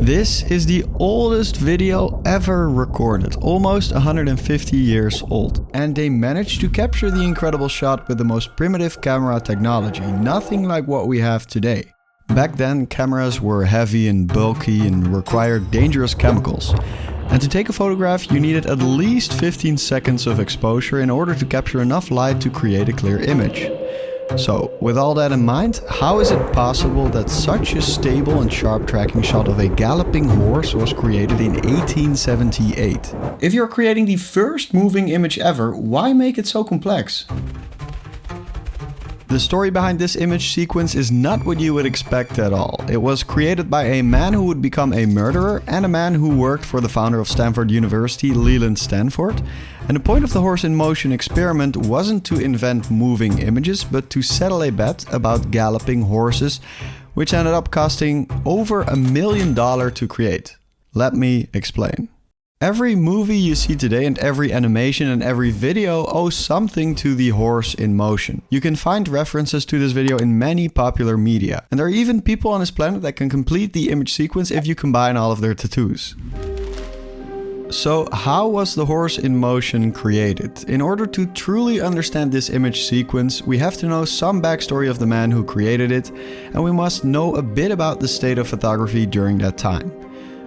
This is the oldest video ever recorded, almost 150 years old. And they managed to capture the incredible shot with the most primitive camera technology, nothing like what we have today. Back then, cameras were heavy and bulky and required dangerous chemicals. And to take a photograph, you needed at least 15 seconds of exposure in order to capture enough light to create a clear image. So, with all that in mind, how is it possible that such a stable and sharp tracking shot of a galloping horse was created in 1878? If you're creating the first moving image ever, why make it so complex? The story behind this image sequence is not what you would expect at all. It was created by a man who would become a murderer and a man who worked for the founder of Stanford University, Leland Stanford. And the point of the horse in motion experiment wasn't to invent moving images, but to settle a bet about galloping horses, which ended up costing over $1 million to create. Let me explain. Every movie you see today and every animation and every video owes something to the horse in motion. You can find references to this video in many popular media. And there are even people on this planet that can complete the image sequence if you combine all of their tattoos. So how was the horse in motion created? In order to truly understand this image sequence, we have to know some backstory of the man who created it, and we must know a bit about the state of photography during that time.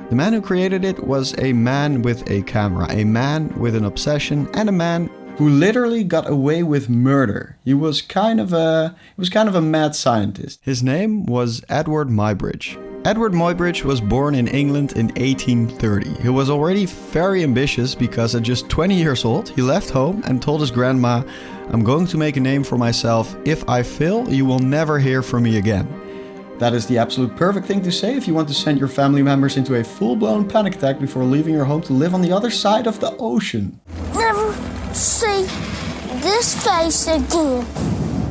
The man who created it was a man with a camera, a man with an obsession, and a man who literally got away with murder. He was kind of a mad scientist. His name was Eadweard Muybridge. Eadweard Muybridge was born in England in 1830. He was already very ambitious because at just 20 years old, he left home and told his grandma, "I'm going to make a name for myself. If I fail, you will never hear from me again." That is the absolute perfect thing to say if you want to send your family members into a full-blown panic attack before leaving your home to live on the other side of the ocean. Never see this face again.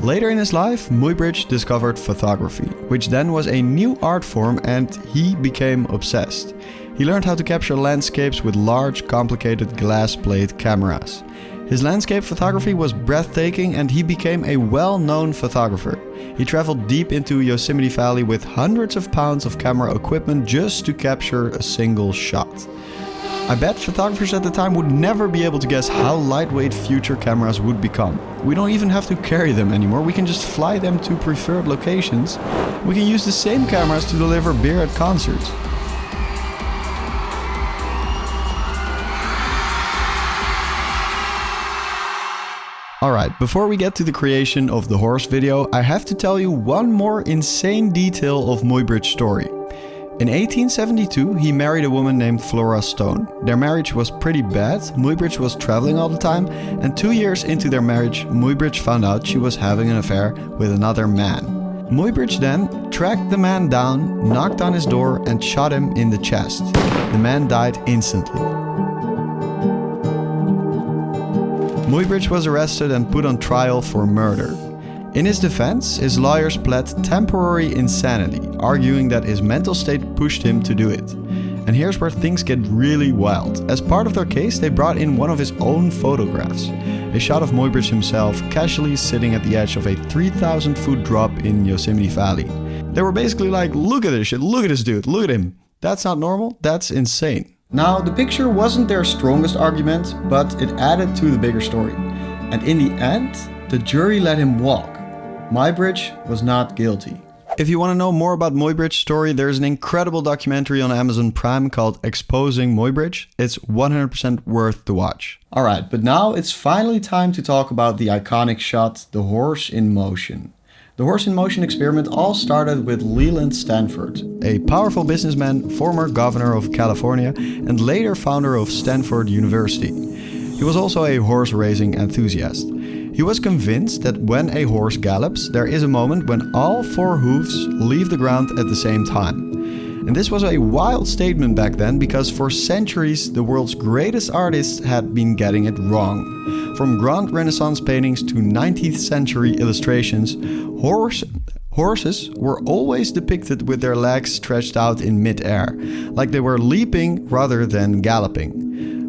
Later in his life, Muybridge discovered photography, which then was a new art form, and he became obsessed. He learned how to capture landscapes with large, complicated glass plate cameras. His landscape photography was breathtaking and he became a well-known photographer. He traveled deep into Yosemite Valley with hundreds of pounds of camera equipment just to capture a single shot. I bet photographers at the time would never be able to guess how lightweight future cameras would become. We don't even have to carry them anymore, we can just fly them to preferred locations. We can use the same cameras to deliver beer at concerts. Alright, before we get to the creation of the horse video, I have to tell you one more insane detail of Muybridge's story. In 1872, he married a woman named Flora Stone. Their marriage was pretty bad, Muybridge was traveling all the time, and 2 years into their marriage, Muybridge found out she was having an affair with another man. Muybridge then tracked the man down, knocked on his door and shot him in the chest. The man died instantly. Muybridge was arrested and put on trial for murder. In his defense, his lawyers pled temporary insanity, arguing that his mental state pushed him to do it. And here's where things get really wild. As part of their case, they brought in one of his own photographs. A shot of Muybridge himself casually sitting at the edge of a 3,000-foot drop in Yosemite Valley. They were basically like, look at this shit, look at this dude, look at him. That's not normal, that's insane. Now, the picture wasn't their strongest argument, but it added to the bigger story. And in the end, the jury let him walk. Muybridge was not guilty. If you want to know more about Muybridge's story, there's an incredible documentary on Amazon Prime called Exposing Muybridge. It's 100% worth the watch. Alright, but now it's finally time to talk about the iconic shot, the horse in motion. The horse in motion experiment all started with Leland Stanford, a powerful businessman, former governor of California, and later founder of Stanford University. He was also a horse racing enthusiast. He was convinced that when a horse gallops, there is a moment when all four hooves leave the ground at the same time. And this was a wild statement back then because for centuries the world's greatest artists had been getting it wrong. From Grand Renaissance paintings to 19th century illustrations, horses were always depicted with their legs stretched out in mid-air, like they were leaping rather than galloping.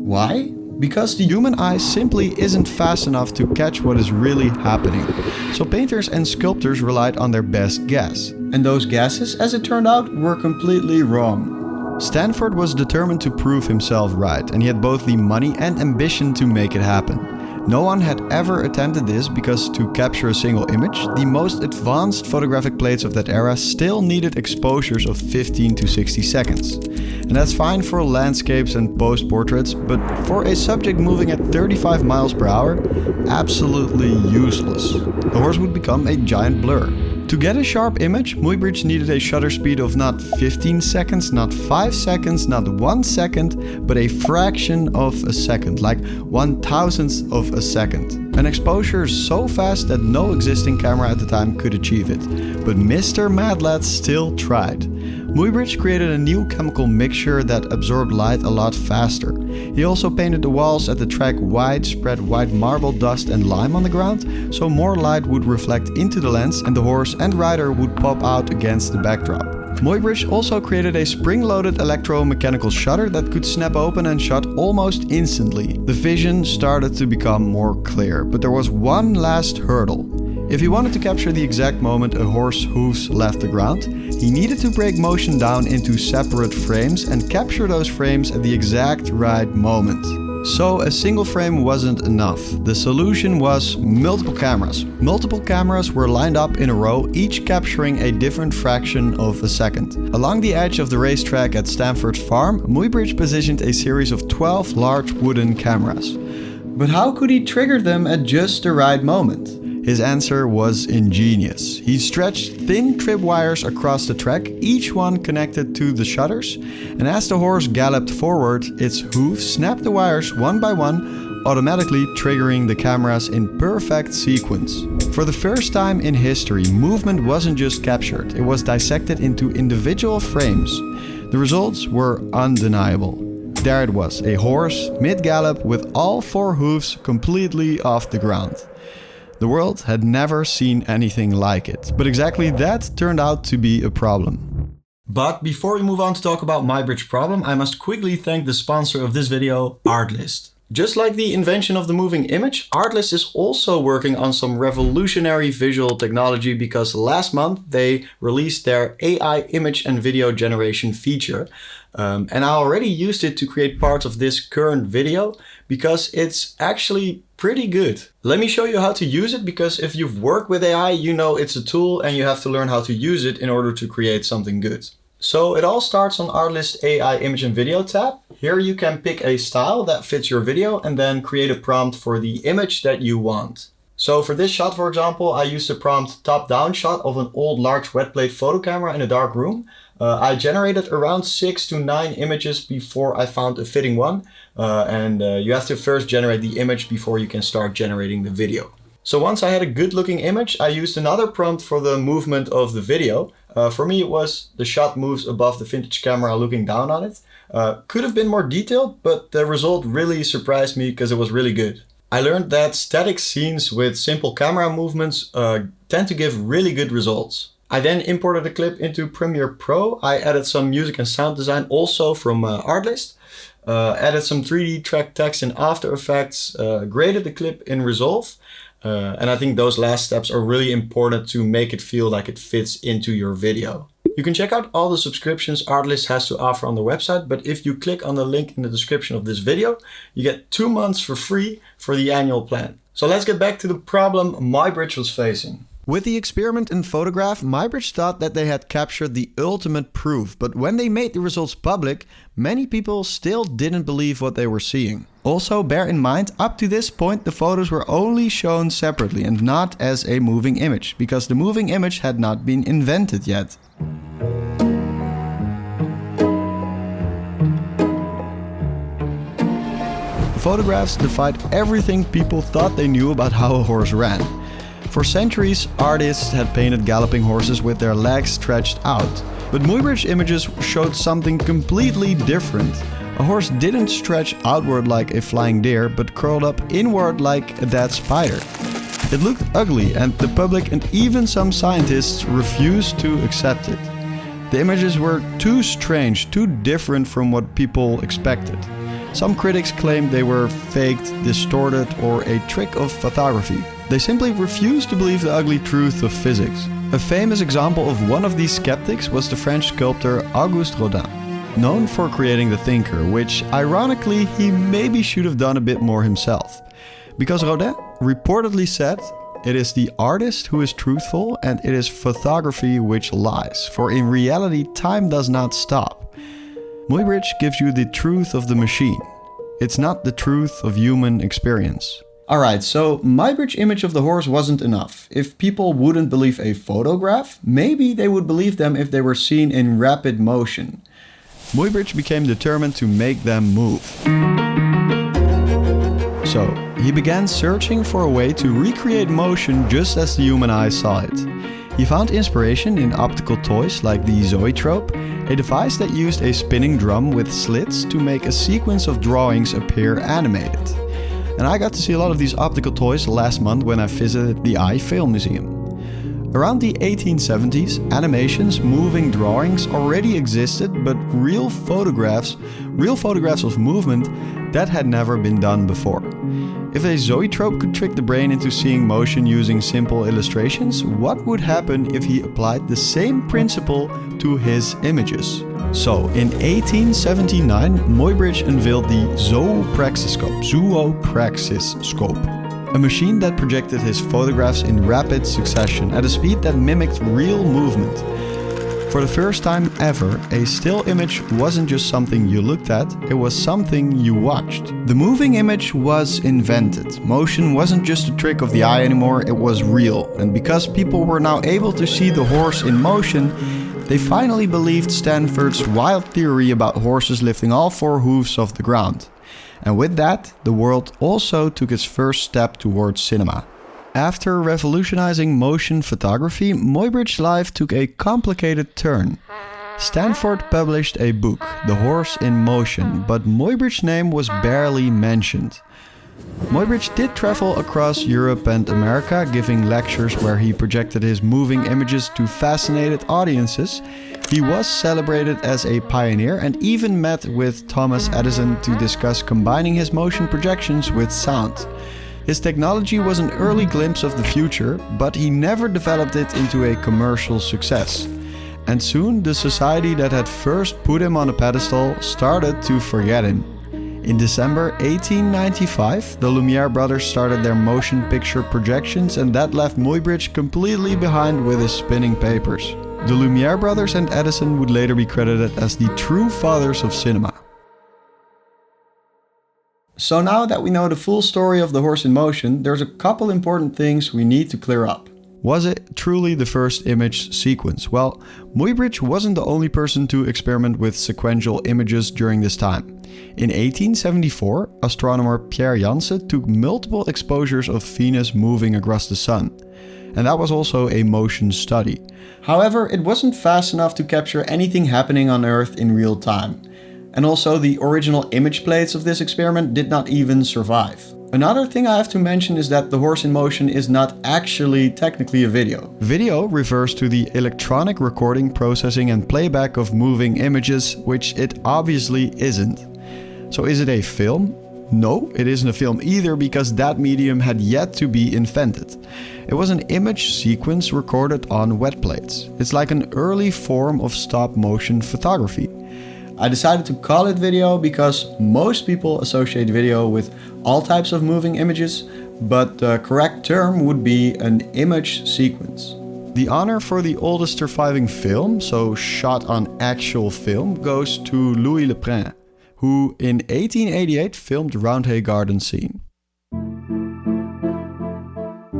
Why? Because the human eye simply isn't fast enough to catch what is really happening. So painters and sculptors relied on their best guess. And those guesses, as it turned out, were completely wrong. Stanford was determined to prove himself right, and he had both the money and ambition to make it happen. No one had ever attempted this because to capture a single image, the most advanced photographic plates of that era still needed exposures of 15 to 60 seconds. And that's fine for landscapes and post-portraits, but for a subject moving at 35 miles per hour, absolutely useless. The horse would become a giant blur. To get a sharp image, Muybridge needed a shutter speed of not 15 seconds, not 5 seconds, not 1 second, but a fraction of a second, like 1/1000th of a second. An exposure so fast that no existing camera at the time could achieve it. But Mr. Mad Lad still tried. Muybridge created a new chemical mixture that absorbed light a lot faster. He also painted the walls at the track white, spread white marble dust and lime on the ground, so more light would reflect into the lens and the horse and rider would pop out against the backdrop. Muybridge also created a spring-loaded electromechanical shutter that could snap open and shut almost instantly. The vision started to become more clear, but there was one last hurdle. If he wanted to capture the exact moment a horse's hooves left the ground, he needed to break motion down into separate frames and capture those frames at the exact right moment. So a single frame wasn't enough. The solution was multiple cameras. Multiple cameras were lined up in a row, each capturing a different fraction of a second. Along the edge of the racetrack at Stanford's farm, Muybridge positioned a series of 12 large wooden cameras. But how could he trigger them at just the right moment? His answer was ingenious. He stretched thin tripwires across the track, each one connected to the shutters, and as the horse galloped forward, its hooves snapped the wires one by one, automatically triggering the cameras in perfect sequence. For the first time in history, movement wasn't just captured, it was dissected into individual frames. The results were undeniable. There it was, a horse mid-gallop with all 4 hooves completely off the ground. The world had never seen anything like it, but exactly that turned out to be a problem. But before we move on to talk about Muybridge's problem, I must quickly thank the sponsor of this video, Artlist. Just like the invention of the moving image, Artlist is also working on some revolutionary visual technology because last month they released their AI image and video generation feature. And I already used it to create parts of this current video because it's actually pretty good. Let me show you how to use it, because if you've worked with AI, you know it's a tool and you have to learn how to use it in order to create something good. So it all starts on Artlist AI image and video tab. Here you can pick a style that fits your video and then create a prompt for the image that you want. So for this shot, for example, I used the prompt top-down shot of an old large wet plate photo camera in a dark room. I generated around 6 to 9 images before I found a fitting one. You have to first generate the image before you can start generating the video. So once I had a good looking image, I used another prompt for the movement of the video. For me, it was the shot moves above the vintage camera looking down on it. Could have been more detailed, but the result really surprised me because it was really good. I learned that static scenes with simple camera movements tend to give really good results. I then imported the clip into Premiere Pro. I added some music and sound design also from Artlist. Added some 3D track text in After Effects, graded the clip in Resolve. And I think those last steps are really important to make it feel like it fits into your video. You can check out all the subscriptions Artlist has to offer on the website, but if you click on the link in the description of this video, you get 2 months for free for the annual plan. So let's get back to the problem Muybridge was facing. With the experiment in photograph, Muybridge thought that they had captured the ultimate proof, but when they made the results public, many people still didn't believe what they were seeing. Also, bear in mind, up to this point the photos were only shown separately and not as a moving image, because the moving image had not been invented yet. The photographs defied everything people thought they knew about how a horse ran. For centuries, artists had painted galloping horses with their legs stretched out. But Muybridge images showed something completely different. A horse didn't stretch outward like a flying deer, but curled up inward like a dead spider. It looked ugly, and the public and even some scientists refused to accept it. The images were too strange, too different from what people expected. Some critics claimed they were faked, distorted, or a trick of photography. They simply refused to believe the ugly truth of physics. A famous example of one of these skeptics was the French sculptor Auguste Rodin. known for creating The Thinker, which ironically he maybe should have done a bit more himself. Because Rodin reportedly said, "It is the artist who is truthful and it is photography which lies, for in reality time does not stop." Muybridge gives you the truth of the machine. It's not the truth of human experience. Alright, so Muybridge's image of the horse wasn't enough. If people wouldn't believe a photograph, maybe they would believe them if they were seen in rapid motion. Muybridge became determined to make them move. So, he began searching for a way to recreate motion just as the human eye saw it. He found inspiration in optical toys like the zoetrope, a device that used a spinning drum with slits to make a sequence of drawings appear animated. And I got to see a lot of these optical toys last month when I visited the Eye Film Museum. Around the 1870s, animations, moving drawings already existed, but real photographs of movement, that had never been done before. If a zoetrope could trick the brain into seeing motion using simple illustrations, what would happen if he applied the same principle to his images? So, in 1879, Muybridge unveiled the zoopraxiscope, a machine that projected his photographs in rapid succession at a speed that mimicked real movement. For the first time ever, a still image wasn't just something you looked at, it was something you watched. The moving image was invented. Motion wasn't just a trick of the eye anymore, it was real. And because people were now able to see the horse in motion, they finally believed Stanford's wild theory about horses lifting all four hooves off the ground. And with that, the world also took its first step towards cinema. After revolutionizing motion photography, Muybridge's life took a complicated turn. Stanford published a book, The Horse in Motion, but Muybridge's name was barely mentioned. Muybridge did travel across Europe and America, giving lectures where he projected his moving images to fascinated audiences. He was celebrated as a pioneer and even met with Thomas Edison to discuss combining his motion projections with sound. His technology was an early glimpse of the future, but he never developed it into a commercial success. And soon the society that had first put him on a pedestal started to forget him. In December 1895, the Lumiere brothers started their motion picture projections, and that left Muybridge completely behind with his spinning papers. The Lumiere brothers and Edison would later be credited as the true fathers of cinema. So now that we know the full story of The Horse in Motion, there's a couple important things we need to clear up. Was it truly the first image sequence? Well, Muybridge wasn't the only person to experiment with sequential images during this time. In 1874, astronomer Pierre Janssen took multiple exposures of Venus moving across the sun. And that was also a motion study. However, it wasn't fast enough to capture anything happening on Earth in real time. And also the original image plates of this experiment did not even survive. Another thing I have to mention is that The Horse in Motion is not actually technically a video. Video refers to the electronic recording, processing and playback of moving images, which it obviously isn't. So is it a film? No, it isn't a film either, because that medium had yet to be invented. It was an image sequence recorded on wet plates. It's like an early form of stop motion photography. I decided to call it video because most people associate video with all types of moving images, but the correct term would be an image sequence. The honor for the oldest surviving film, so shot on actual film, goes to Louis Le Prin, who in 1888 filmed Roundhay Garden scene.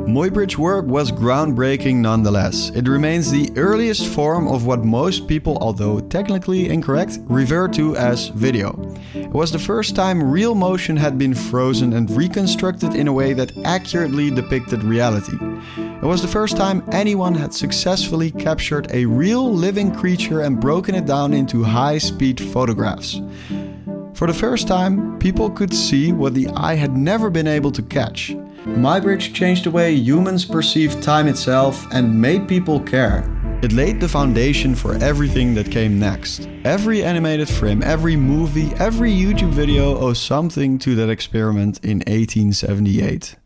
Muybridge's work was groundbreaking nonetheless. It remains the earliest form of what most people, although technically incorrect, revert to as video. It was the first time real motion had been frozen and reconstructed in a way that accurately depicted reality. It was the first time anyone had successfully captured a real living creature and broken it down into high-speed photographs. For the first time, people could see what the eye had never been able to catch. Muybridge changed the way humans perceived time itself and made people care. It laid the foundation for everything that came next. Every animated frame, every movie, every YouTube video owes something to that experiment in 1878.